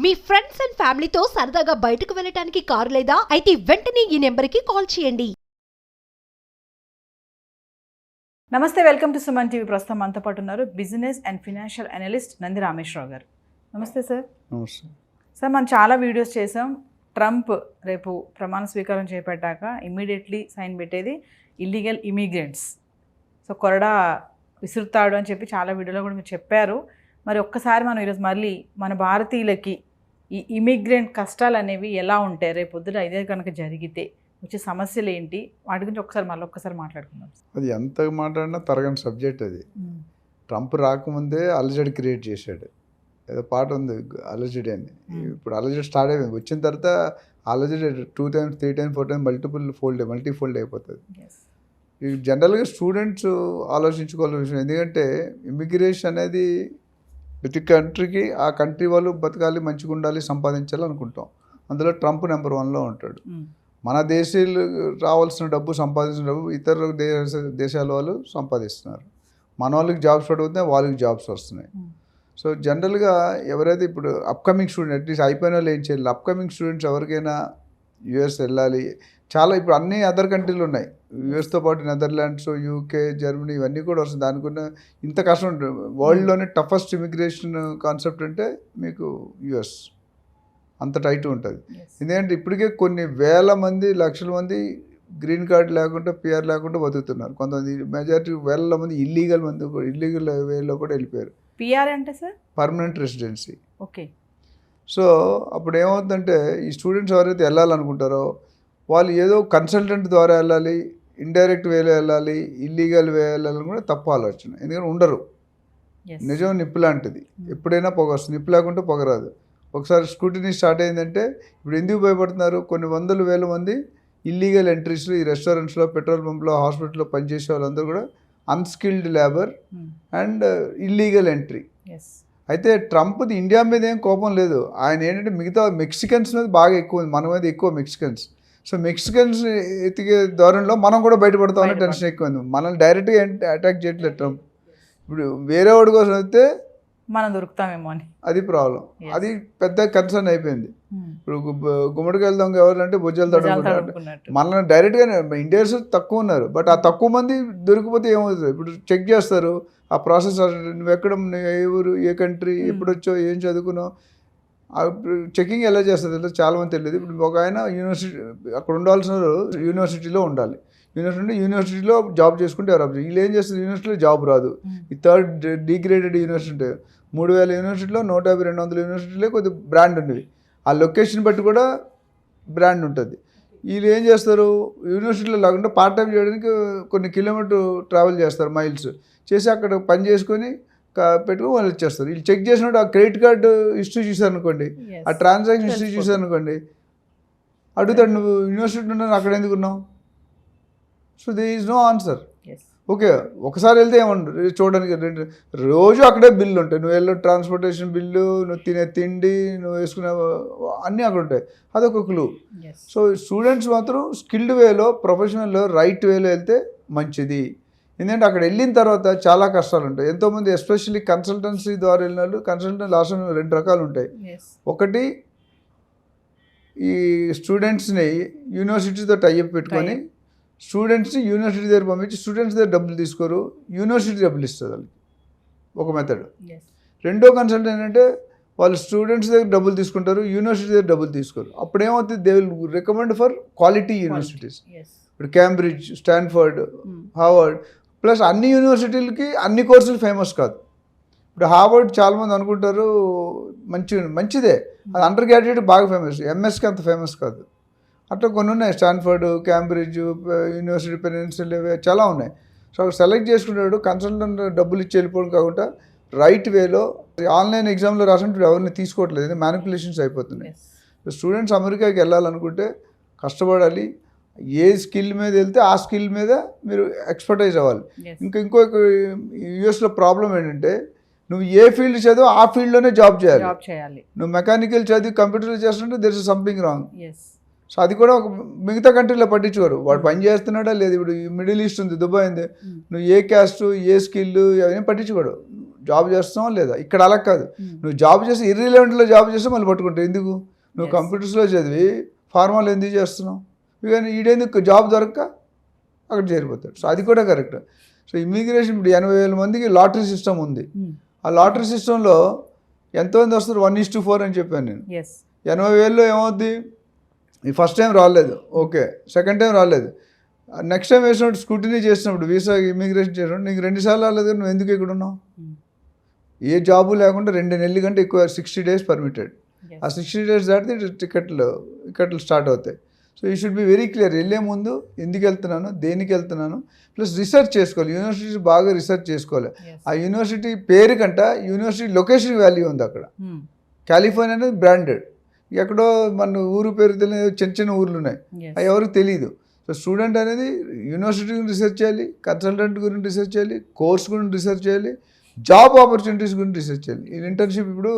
Me friends and ఫ్యామిలీతో సరదాగా బయటకు వెళ్ళటానికి కారు లేదా అయితే వెంటనే ఈ నెంబర్కి కాల్ చేయండి. నమస్తే, వెల్కమ్ టు సుమన్ టీవీ. ప్రస్తుతం మనతో పాటు ఉన్నారు business and financial analyst Nandi Rameshwar Rao గారు. నమస్తే సార్. నమస్తే సార్, మనం చాలా వీడియోస్ చేసాం. ట్రంప్ రేపు ప్రమాణ స్వీకారం చేపట్టాక ఇమ్మీడియట్లీ సైన్ పెట్టేది ఇల్లీగల్ ఇమిగ్రెంట్స్. సో కొరడా విసురుతాడు అని చెప్పి చాలా వీడియోలో కూడా మీరు చెప్పారు. మరి ఒక్కసారి మనం ఈరోజు మళ్ళీ మన భారతీయులకి ఈ ఇమిగ్రెంట్ కష్టాలు అనేవి ఎలా ఉంటాయి, రేపు పొద్దున ఇదే కనుక జరిగితే వచ్చే సమస్యలు ఏంటి, వాటి గురించి ఒక్కసారి మాట్లాడుకుందాం. అది ఎంత మాట్లాడినా తరగని సబ్జెక్ట్ అది. ట్రంప్ రాకముందే అలజడి క్రియేట్ చేశాడు. ఏదో పాట ఉంది అలజడి అని. ఇప్పుడు అలజడి స్టార్ట్ అయిపోయింది. వచ్చిన తర్వాత అలజడి 2 times 3 times 4 times multi fold అయిపోతుంది. ఈ జనరల్గా స్టూడెంట్స్ ఆలోచించుకోవాల్సిన విషయం, ఎందుకంటే ఇమిగ్రేషన్ అనేది ప్రతి కంట్రీకి ఆ కంట్రీ వాళ్ళు బతకాలి, మంచిగా ఉండాలి, సంపాదించాలి అనుకుంటాం. అందులో ట్రంప్ నెంబర్ 1లో ఉంటాడు. మన దేశీయులు రావాల్సిన డబ్బు, సంపాదించిన డబ్బు ఇతర దేశాల వాళ్ళు సంపాదిస్తున్నారు. మన వాళ్ళకి జాబ్స్ పడిపోతే వాళ్ళకి జాబ్స్ వస్తున్నాయి. సో జనరల్గా ఎవరైతే ఇప్పుడు అప్కమింగ్ స్టూడెంట్, అట్లీస్ట్ అయిపోయిన వాళ్ళు ఏం చేయాలి, అప్కమింగ్ స్టూడెంట్స్ ఎవరికైనా యుఎస్ వెళ్ళాలి. చాలా ఇప్పుడు అన్ని అదర్ కంట్రీలు ఉన్నాయి. యుఎస్తో పాటు నెదర్లాండ్స్, యూకే, జర్మనీ ఇవన్నీ కూడా వస్తుంది. దానికున్న ఇంత కష్టం ఉంటుంది. వరల్డ్లోనే టఫెస్ట్ ఇమిగ్రేషన్ కాన్సెప్ట్ అంటే మీకు యుఎస్. అంత టైట్ ఉంటుంది. ఎందుకంటే ఇప్పటికే కొన్ని వేల మంది, లక్షల మంది గ్రీన్ కార్డ్ లేకుండా, పిఆర్ లేకుండా బతుకుతున్నారు. కొంతమంది మెజారిటీ వేల మంది ఇల్లీగల్ వేలో కూడా వెళ్ళిపోయారు. పిఆర్ అంటే sir permanent residency. Okay. So అప్పుడు ఏమవుతుందంటే ఈ స్టూడెంట్స్ ఎవరైతే వెళ్ళాలనుకుంటారో వాళ్ళు ఏదో కన్సల్టెంట్ ద్వారా వెళ్ళాలి, ఇండైరెక్ట్ వేలో వెళ్ళాలి, ఇల్లీగల్ వే వెళ్ళాలని కూడా తప్పు ఆలోచన. ఎందుకంటే ఉండరు. నిజం నిప్పు లాంటిది, ఎప్పుడైనా పొగ వస్తుంది. నిప్పు లేకుంటే పొగ రాదు. ఒకసారి స్క్రూటినీ స్టార్ట్ అయిందంటే ఇప్పుడు ఎందుకు భయపడుతున్నారు, కొన్ని వందల వేల మంది ఇల్లీగల్ ఎంట్రీస్లో ఈ రెస్టారెంట్స్లో, పెట్రోల్ పంప్లో, హాస్పిటల్లో పనిచేసే వాళ్ళందరూ కూడా unskilled labour and illegal entry. అయితే ట్రంప్ది ఇండియా మీద ఏం కోపం లేదు. ఆయన ఏంటంటే మిగతా మెక్సికన్స్ మీద బాగా ఎక్కువ ఉంది, మన మీద ఎక్కువ మెక్సికన్స్. సో మెక్సికన్స్ ఎతికే ధోరణిలో మనం కూడా బయటపడతామని టెన్షన్ ఎక్కువైంది. మనల్ని డైరెక్ట్గా అటాక్ చేయట్లేదు ట్రంప్. ఇప్పుడు వేరే వాడి కోసం అయితే మనం దొరుకుతామేమో అని అది ప్రాబ్లం. అది పెద్ద కన్సర్న్ అయిపోయింది. ఇప్పుడు గుమ్మడికి వెళ్దాం ఎవరంటే భుజాలు తడుముకుంటారు. మనల్ని డైరెక్ట్గా ఇండియన్స్ తక్కువ ఉన్నారు, బట్ ఆ తక్కువ మంది దొరికిపోతే ఏమవుతుంది, ఇప్పుడు చెక్ చేస్తారు ఆ ప్రాసెస్. నువ్వు ఎక్కడ, ఏ ఊరు, ఏ కంట్రీ, ఎప్పుడు వచ్చావు, ఏం చదువుకున్నావు, చెకింగ్ ఎలా చేస్తుంది చాలామంది తెలియదు. ఇప్పుడు ఒక ఆయన యూనివర్సిటీ అక్కడ ఉండాల్సిన యూనివర్సిటీలో ఉండాలి. యూనివర్సిటీలో జాబ్ చేసుకుంటే ఎవరు వీళ్ళు ఏం చేస్తారు, యూనివర్సిటీలో జాబ్ రాదు. ఈ థర్డ్ డిగ్రేడెడ్ యూనివర్సిటీ 3000 యూనివర్సిటీలో 150, 200 యూనివర్సిటీలో కొద్ది బ్రాండ్ ఉండేవి. ఆ లొకేషన్ బట్టి కూడా బ్రాండ్ ఉంటుంది. వీళ్ళు ఏం చేస్తారు, యూనివర్సిటీలో లేకుండా పార్ట్ టైం చేయడానికి కొన్ని కిలోమీటర్ ట్రావెల్ చేస్తారు, మైల్స్ చేసి అక్కడ పని చేసుకొని పెట్టుకుని వాళ్ళు ఇచ్చేస్తారు. వీళ్ళు చెక్ చేసినప్పుడు ఆ క్రెడిట్ కార్డు హిస్టరీ చూసారనుకోండి, ఆ ట్రాన్సాక్షన్ హిస్టరీ చూసారనుకోండి, అడుగుతాడు నువ్వు యూనివర్సిటీ ఉన్నావు, అక్కడ ఎందుకు ఉన్నావు. So there is no answer. Okay, ఒకసారి వెళ్తే ఏమంటారు చూడడానికి, రోజు అక్కడే బిల్లు ఉంటాయి. నువ్వు వెళ్ళే ట్రాన్స్పోర్టేషన్ బిల్లు, నువ్వు తినే తిండి, నువ్వు వేసుకునే అన్నీ అక్కడ ఉంటాయి. అదొక క్లూ. సో స్టూడెంట్స్ మాత్రం స్కిల్డ్ వేలో, ప్రొఫెషనల్లో, రైట్ వేలో వెళ్తే మంచిది. ఎందుకంటే అక్కడ వెళ్ళిన తర్వాత చాలా కష్టాలు ఉంటాయి. ఎంతోమంది ఎస్పెషల్లీ కన్సల్టెన్సీ ద్వారా వెళ్ళిన వాళ్ళు, కన్సల్టెన్సీ లాస్ట్ 2 రకాలు ఉంటాయి. ఒకటి ఈ స్టూడెంట్స్ని యూనివర్సిటీతో టైఅప్ పెట్టుకొని స్టూడెంట్స్ని యూనివర్సిటీ దగ్గర పంపించి స్టూడెంట్స్ దగ్గర డబ్బులు తీసుకోరు, యూనివర్సిటీ డబ్బులు ఇస్తుంది వాళ్ళకి, ఒక మెథడ్. రెండో కన్సల్టెంట్ ఏంటంటే వాళ్ళు స్టూడెంట్స్ దగ్గర డబ్బులు తీసుకుంటారు, యూనివర్సిటీ దగ్గర డబ్బులు తీసుకోరు. అప్పుడు ఏమవుతుంది, they will recommend for quality universities. ఇప్పుడు కేంబ్రిడ్జ్, స్టాన్ఫర్డ్, హార్వర్డ్, ప్లస్ అన్ని యూనివర్సిటీలకి అన్ని కోర్సులు ఫేమస్ కాదు. ఇప్పుడు హార్వర్డ్ చాలామంది అనుకుంటారు మంచిదే, అది అండర్ గ్రాడ్యుయేట్ బాగా ఫేమస్, ఎంఎస్కి అంత ఫేమస్ కాదు. అట్లా కొన్ని ఉన్నాయి, స్టాన్ఫర్డ్, కేంబ్రిడ్జ్, యూనివర్సిటీ పెన్సిల్, చాలా ఉన్నాయి. సో అక్కడ సెలెక్ట్ చేసుకున్నాడు, కన్సల్టెంట్ డబ్బులు ఇచ్చి వెళ్ళిపోవడం కాకుండా రైట్ వేలో. ఆన్లైన్ ఎగ్జామ్లో రాసినప్పుడు ఎవరిని తీసుకోవట్లేదు, మ్యానిపులేషన్స్ అయిపోతున్నాయి. స్టూడెంట్స్ అమెరికాకి వెళ్ళాలనుకుంటే కష్టపడాలి. ఏ స్కిల్ మీద వెళ్తే ఆ స్కిల్ మీద మీరు ఎక్స్పర్టైజ్ అవ్వాలి. ఇంకో యూఎస్లో ప్రాబ్లం ఏంటంటే నువ్వు ఏ ఫీల్డ్ చదివో ఆ ఫీల్డ్లోనే జాబ్ చేయాలి. నువ్వు మెకానికల్ చదివి కంప్యూటర్లో చేస్తుంటే there is something wrong. So అది కూడా ఒక మిగతా కంట్రీలో పట్టించుకోరు, వాడు పని చేస్తున్నాడా లేదు. ఇప్పుడు మిడిల్ ఈస్ట్ ఉంది, దుబాయ్ ఉంది, నువ్వు ఏ క్యాస్ట్, ఏ స్కిల్ అవన్నీ పట్టించుకోడు. జాబ్ చేస్తున్నావా లేదా. ఇక్కడ అలా కాదు, నువ్వు జాబ్ చేసి ఇర్రిలెవెంట్లో జాబ్ చేస్తే మళ్ళీ పట్టుకుంటావు. ఎందుకు నువ్వు కంప్యూటర్స్లో చదివి ఫార్మాలు ఎందుకు చేస్తున్నావు, కానీ ఈడేందుకు జాబ్ దొరక్క అక్కడ చేరిపోతాడు. సో అది కూడా కరెక్ట్. సో ఇమ్మిగ్రేషన్ ఇప్పుడు 80,000 మందికి లాటరీ సిస్టమ్ ఉంది. ఆ లాటరీ సిస్టంలో ఎంతమంది వస్తారు, 1:4 అని చెప్పాను నేను. 80,000లో ఏమవుద్ది, ఈ ఫస్ట్ టైం రాలేదు, ఓకే, సెకండ్ టైం రాలేదు, నెక్స్ట్ టైం వేసినప్పుడు స్కూటీనీ చేసినప్పుడు వీసా ఇమిగ్రేషన్ చేసినప్పుడు నీకు 2 సార్లు రాలేదు కానీ నువ్వు ఎందుకు ఇక్కడ ఉన్నావు. ఏ జాబు లేకుండా 2 నెలల కంటే ఎక్కువ 60 days పర్మిటెడ్. ఆ 60 days దాటితే టికెట్లు స్టార్ట్ అవుతాయి. So you should be very clear, వెళ్ళే ముందు ఎందుకు వెళ్తున్నాను, దేనికి వెళ్తున్నాను, ప్లస్ రీసెర్చ్ చేసుకోవాలి. యూనివర్సిటీ బాగా రీసెర్చ్ చేసుకోవాలి. ఆ యూనివర్సిటీ పేరు కంట యూనివర్సిటీ లొకేషన్ వాల్యూ ఉంది అక్కడ. కాలిఫోర్నియా అనేది బ్రాండెడ్, ఎక్కడో మన ఊరు పేరు తెలియదు, చిన్న చిన్న ఊర్లు ఉన్నాయి, అవి ఎవరికి తెలియదు. సో స్టూడెంట్ అనేది యూనివర్సిటీ గురించి రీసెర్చ్ చేయాలి, కన్సల్టెంట్ గురించి రీసెర్చ్ చేయాలి, కోర్స్ గురించి రీసెర్చ్ చేయాలి, జాబ్ ఆపర్చునిటీస్ గురించి రీసెర్చ్ చేయాలి. ఈ ఇంటర్న్షిప్ ఇప్పుడు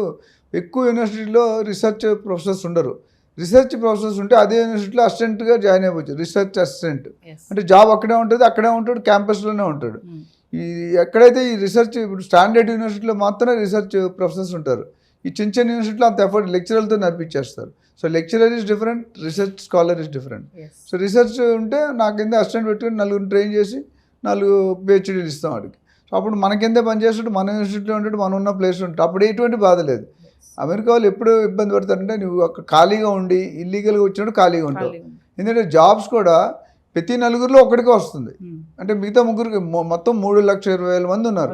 ఎక్కువ యూనివర్సిటీలో రీసెర్చ్ ప్రొఫెసర్స్ ఉండరు. రీసెర్చ్ ప్రొఫెసర్స్ ఉంటే అదే యూనివర్సిటీలో అసిస్టెంట్గా జాయిన్ అయిపోవచ్చు. రీసెర్చ్ అసిస్టెంట్ అంటే జాబ్ అక్కడే ఉంటుంది, అక్కడే ఉంటాడు, క్యాంపస్లోనే ఉంటాడు. ఈ ఎక్కడైతే ఈ రీసెర్చ్ ఇప్పుడు స్టాండర్డ్ యూనివర్సిటీలో మాత్రమే రీసెర్చ్ ప్రొఫెసర్స్ ఉంటారు. ఈ చిన్న చిన్న యూనివర్సిటీలో అంత ఎఫర్ట్ లెక్చరర్లతో నడిపించేస్తారు. So lecturer is different, research scholar is different. So research ఉంటే నా కింద అసిస్టెంట్ పెట్టుకుని 4 ట్రైన్ చేసి 4 PhDలు ఇస్తాం వాడికి. సో అప్పుడు మన కిందే పనిచేస్తుంటే మన యూనివర్సిటీలో ఉంటాడు, మనం ఉన్న ప్లేస్ ఉంటుంది, అప్పుడు ఎటువంటి బాధ లేదు. అమెరికా వాళ్ళు ఎప్పుడు ఇబ్బంది పడతారంటే నువ్వు ఒక ఖాళీగా ఉండి ఇల్లీగల్గా వచ్చినట్టు ఖాళీగా ఉంటావు. ఎందుకంటే జాబ్స్ కూడా ప్రతి 4 ఒకటికే వస్తుంది. అంటే మిగతా 3 మొత్తం 3,20,000 మంది ఉన్నారు.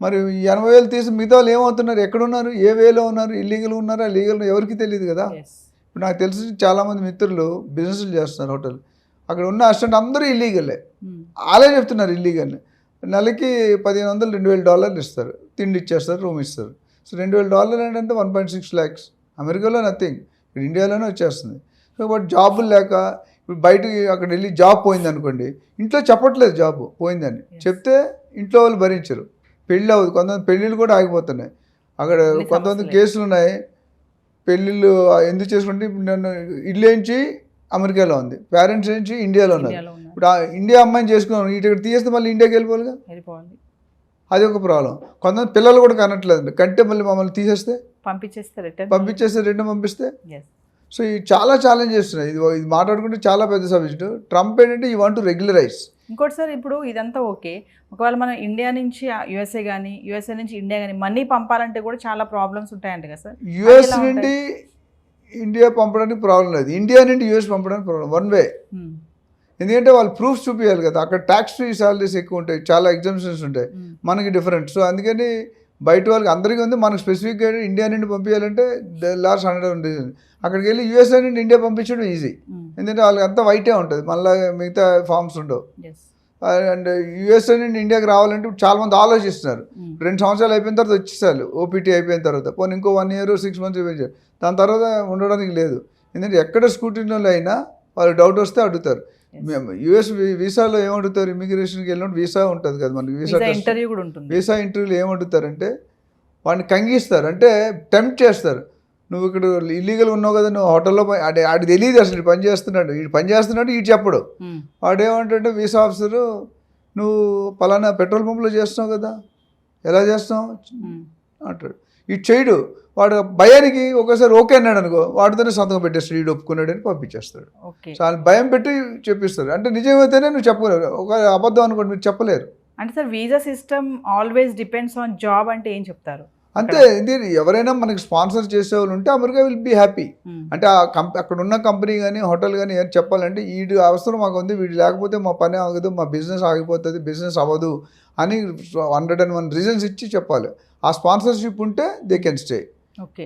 మరి 80,000 తీసి మిగతా వాళ్ళు ఏమవుతున్నారు, ఎక్కడున్నారు, ఏ వేలో ఉన్నారు, ఇల్లీగల్ ఉన్నారా లీగల్ ఎవరికి తెలియదు కదా. ఇప్పుడు నాకు తెలిసి చాలామంది మిత్రులు బిజినెస్లు చేస్తున్నారు హోటల్, అక్కడ ఉన్న అసిస్టెంట్ అందరూ ఇల్లీగలే, వాళ్ళే చెప్తున్నారు ఇల్లీగల్. నెలకి $1,500 $2,000 ఇస్తారు, తిండి ఇచ్చేస్తారు, రూమ్ ఇస్తారు. సో $2,000 ఏంటంటే 1.6 lakhs. అమెరికాలో నథింగ్, ఇక్కడ ఇండియాలోనే వచ్చేస్తుంది. సో బట్ జాబులు లేక ఇప్పుడు బయటకి అక్కడ వెళ్ళి జాబ్ పోయింది అనుకోండి, ఇంట్లో చెప్పట్లేదు జాబ్ పోయిందని, చెప్తే ఇంట్లో వాళ్ళు భరించరు, పెళ్ళి అవ్వదు, కొంతమంది పెళ్ళిళ్ళు కూడా ఆగిపోతున్నాయి. అక్కడ కొంతమంది కేసులు ఉన్నాయి, పెళ్ళిళ్ళు ఎందుకు చేసుకుంటే ఇప్పుడు నన్ను ఇల్లు ఏంచి అమెరికాలో ఉంది, పేరెంట్స్ ఏంచి ఇండియాలో ఉన్నారు. ఇప్పుడు ఆ ఇండియా అమ్మాయిని చేసుకున్నాను, ఇటు ఇక్కడ తీసేస్తే మళ్ళీ ఇండియాకి వెళ్ళిపోవాలిగా, అది ఒక ప్రాబ్లం. కొంతమంది పిల్లలు కూడా కనట్లేదు, కంటే మళ్ళీ మమ్మల్ని తీసేస్తే పంపించేస్తే రిటర్న్ పంపిస్తే. సో ఇవి చాలా ఛాలెంజ్ చేస్తున్నాయి. ఇది మాట్లాడుకుంటే చాలా పెద్ద సబ్జెక్టు. ట్రంప్ ఏంటంటే ఈ వాంట్ టు రెగ్యులరైజ్. ఇంకోటి సార్, ఇప్పుడు ఇదంతా ఓకే, ఒకవేళ మనం ఇండియా నుంచి యూఎస్ఏ కానీ యూఎస్ఏ నుంచి ఇండియా కానీ మనీ పంపాలంటే కూడా చాలా ప్రాబ్లమ్స్ ఉంటాయంట కదా సార్. యూఎస్ నుండి ఇండియా పంపడానికి ప్రాబ్లం లేదు, ఇండియా నుండి యూఎస్ పంపడానికి ప్రాబ్లం, వన్ వే. ఎందుకంటే వాళ్ళు ప్రూఫ్స్ చూపించాలి కదా, అక్కడ ట్యాక్స్ ఫ్రీ సాలరీస్ ఎక్కువ ఉంటాయి, చాలా ఎగ్జామ్షన్స్ ఉంటాయి, మనకి డిఫరెంట్. సో అందుకని బయట వాళ్ళకి అందరికీ ఉంది, మనకు స్పెసిఫిక్గా ఇండియా నుండి పంపించాలంటే లాస్ట్ 100 అక్కడికి వెళ్ళి యూఎస్ఏ నుండి ఇండియా పంపించడం ఈజీ, ఎందుకంటే వాళ్ళకి అంతా వైటే ఉంటుంది, మళ్ళీ మిగతా ఫార్మ్స్ ఉండవు. అండ్ యూఎస్ఏ నుండి ఇండియాకి రావాలంటే చాలామంది ఆలోచిస్తున్నారు, 2 సంవత్సరాలు అయిపోయిన తర్వాత వచ్చేసారు, ఓపీటీ అయిపోయిన తర్వాత, పోనీ ఇంకో 1 year 6 months అయిపోయింది, దాని తర్వాత ఉండడానికి లేదు. ఎందుకంటే ఎక్కడ స్కూటీలో అయినా వాళ్ళు డౌట్ వస్తే అడుగుతారు. యూఎస్ వీసాలో ఏమడుగుతారు, ఇమిగ్రేషన్కి వెళ్ళినప్పుడు వీసా ఉంటుంది కదా మనకి, ఇంటర్వ్యూ కూడా ఉంటుంది. వీసా ఇంటర్వ్యూలో ఏమడుగుతారంటే వాడిని కంగిస్తారు, అంటే టెంప్ట్ చేస్తారు. నువ్వు ఇక్కడ ఇల్లీగల్ ఉన్నావు కదా, నువ్వు హోటల్లో ఆడికి తెలియదు అసలు ఈ పని చేస్తున్నాడు, ఈ చెప్పడు. వాడు ఏమంటే వీసా ఆఫీసరు నువ్వు పలానా పెట్రోల్ పంపులో చేస్తున్నావు కదా, ఎలా చేస్తావు అంటాడు. ఇటు చేయడు, వాడు భయానికి ఒకసారి ఓకే అన్నాడు అనుకో, వాడితోనే సంతకం పెట్టేస్తాడు, వీడు ఒప్పుకున్నాడని పంపించేస్తాడు. చాలా భయం పెట్టి చెప్పిస్తాడు. అంటే నిజమైతేనే నువ్వు చెప్పలేరు, ఒక అబద్ధం అనుకోండి మీరు చెప్పలేరు. అంటే sir visa system always depends on job అంటే ఏం చెప్తారు? అంతే, ఎవరైనా మనకి స్పాన్సర్ చేసే వాళ్ళు ఉంటే అమెరికా విల్ బీ హ్యాపీ. అంటే అక్కడ ఉన్న కంపెనీ కానీ హోటల్ కానీ ఏం చెప్పాలంటే వీడి అవసరం మాకు ఉంది, వీడు లేకపోతే మా పని ఆగదు, మా బిజినెస్ ఆగిపోతుంది, బిజినెస్ అవ్వదు అని 101 reasons ఇచ్చి చెప్పాలి. ఆ స్పాన్సర్షిప్ ఉంటే దే కెన్ స్టే.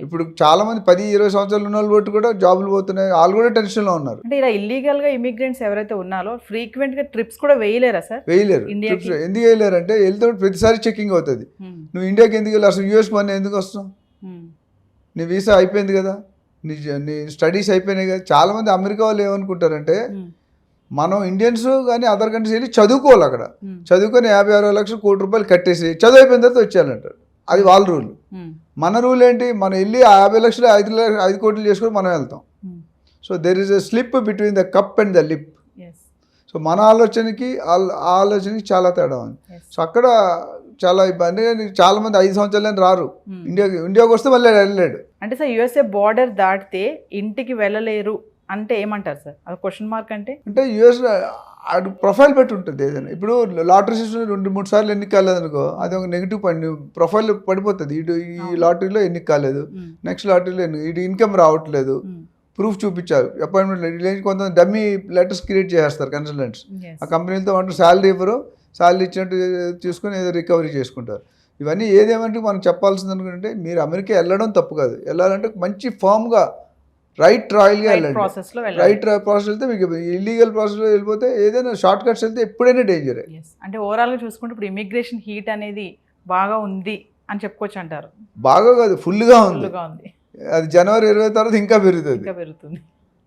ఇప్పుడు చాలా మంది 10-20 సంవత్సరాలు ఉన్న వాళ్ళు బట్టి కూడా జాబులు పోతున్నాయి, వాళ్ళు కూడా టెన్షన్లో ఉన్నారు. అంటే ఇలా ఇల్లీగల్ గా ఇమిగ్రెంట్స్ ఎవరైతే ఉన్నారో ఫ్రీక్వెంట్ గా ట్రిప్స్ కూడా వేయలేరా సార్? వేయలేరు. ఎందుకు వేయలేరు అంటే వెళ్తే ప్రతిసారి చెకింగ్ అవుతుంది. నువ్వు ఇండియాకి ఎందుకు వెళ్ళి, అసలు యూఎస్ మనీ ఎందుకు వస్తావు, నీ వీసా అయిపోయింది కదా, నీ స్టడీస్ అయిపోయినాయి కదా. చాలా మంది అమెరికా వాళ్ళు ఏమనుకుంటారంటే మనం ఇండియన్స్ కానీ అదర్ కంట్రీస్ వెళ్ళి చదువుకోవాలి, అక్కడ చదువుకొని 50-60 లక్షలు కోటి రూపాయలు కట్టేసి చదువు అయిపోయిన తర్వాత వచ్చేయాలంటారు. అది వాళ్ళ రూల్. మన రూల్ ఏంటి, మనం వెళ్ళి 50 లక్షలు 5 కోట్లు చేసుకొని మనం వెళ్తాం. So there is a slip between the cup and the lip. So మన ఆలోచనకి ఆ ఆలోచనకి చాలా తేడా ఉంది. సో అక్కడ చాలా ఇబ్బంది. చాలా మంది 5 సంవత్సరాలు రారు, ఇండియాకి వస్తే మళ్ళీ వెళ్ళలేడు. అంటే సార్ యుఎస్ఏ బార్డర్ దాటితే ఇంటికి వెళ్ళలేరు అంటే ఏమంటారు సార్? అది క్వశ్చన్ మార్క్ అంటే యుఎస్ అది ప్రొఫైల్ పెట్టి ఉంటుంది ఏదైనా. ఇప్పుడు లాటరీ సిస్టమ్ 2-3 సార్లు ఎన్నిక కాలేదనుకో, అది ఒక నెగిటివ్ పాయింట్, ప్రొఫైల్ పడిపోతుంది. ఈ లాటరీలో ఎన్నిక కాలేదు, నెక్స్ట్ లాటరీలో ఇటు ఇన్కమ్ రావట్లేదు, ప్రూఫ్ చూపించారు, అపాయింట్మెంట్ కొంత డమ్మీ లెటర్స్ క్రియేట్ చేసేస్తారు కన్సల్టెంట్స్. ఆ కంపెనీలతో వాళ్ళు శాలరీ ఇవ్వరు, శాలరీ ఇచ్చినట్టు తీసుకుని ఏదో రికవరీ చేసుకుంటారు. ఇవన్నీ ఏదేమంటే మనం చెప్పాల్సింది అనుకుంటే, మీరు అమెరికా వెళ్ళడం తప్పు కాదు, వెళ్ళాలంటే మంచి ఫామ్గా రైట్ రాయల్గా వెళ్ళండి. రైట్ ప్రాసెస్ వెళ్తే మీకు ఇల్లీగల్ ప్రాసెస్లో వెళ్ళిపోతే ఏదైనా షార్ట్ కట్స్ వెళ్తే ఎప్పుడైనా డేంజరే. అంటే ఓవరాల్గా చూసుకుంటే ఇప్పుడు ఇమిగ్రేషన్ హీట్ అనేది బాగా ఉంది అని చెప్పుకోవచ్చు అంటారు. బాగా కాదు, ఫుల్గా ఉంది. అది జనవరి 20 తర్వాత ఇంకా పెరుగుతుంది.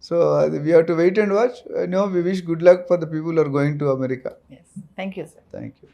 సో అది we have to wait and watch. No we wish good luck for the people are going to America. Thank you sir. Thank you.